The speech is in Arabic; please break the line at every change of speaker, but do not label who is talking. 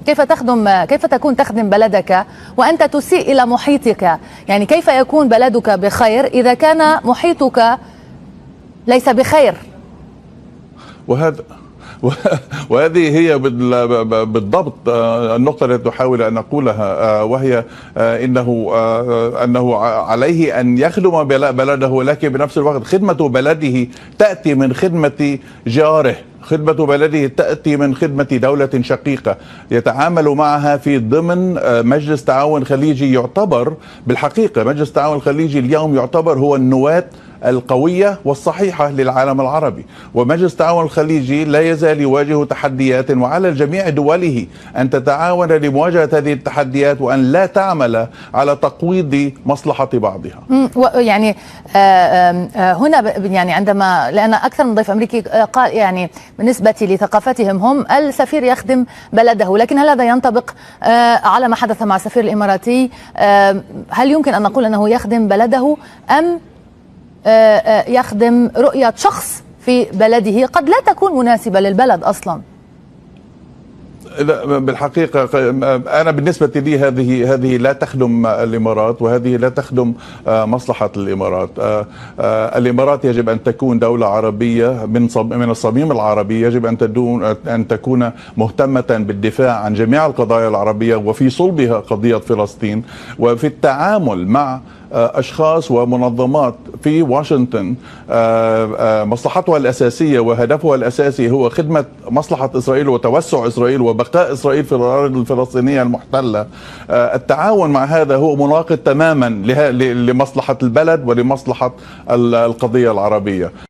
كيف تكون تخدم بلدك وأنت تسيء إلى محيطك؟ يعني كيف يكون بلدك بخير إذا كان محيطك ليس بخير؟
وهذا وهذه هي بالضبط النقطة التي أحاول أن أقولها، وهي أنه عليه أن يخدم بلده، ولكن بنفس الوقت خدمة بلده تأتي من خدمة جاره، خدمة بلده تأتي من خدمة دولة شقيقة يتعامل معها في ضمن مجلس تعاون خليجي. يعتبر بالحقيقة مجلس التعاون الخليجي اليوم يعتبر هو النواة القوية والصحيحة للعالم العربي، ومجلس التعاون الخليجي لا يزال يواجه تحديات، وعلى جميع دوله أن تتعاون لمواجهة هذه التحديات وأن لا تعمل على تقويض مصلحة بعضها.
يعني هنا يعني عندما لأن أكثر من ضيف أمريكي قال يعني بالنسبة لثقافتهم هم السفير يخدم بلده، لكن هل هذا ينطبق على ما حدث مع السفير الإماراتي؟ هل يمكن أن نقول أنه يخدم بلده أم يخدم رؤية شخص في بلده قد لا تكون مناسبة للبلد أصلا؟
لا، بالحقيقة أنا بالنسبة لي هذه لا تخدم الإمارات، وهذه لا تخدم مصلحة الإمارات. الإمارات يجب أن تكون دولة عربية من الصميم العربي، يجب أن تكون مهتمة بالدفاع عن جميع القضايا العربية، وفي صلبها قضية فلسطين، وفي التعامل مع أشخاص ومنظمات في واشنطن مصلحتها الأساسية وهدفها الأساسي هو خدمة مصلحة إسرائيل وتوسع إسرائيل وبقاء إسرائيل في الأراضي الفلسطينية المحتلة. التعاون مع هذا هو مناقض تماما لمصلحة البلد ولمصلحة القضية العربية.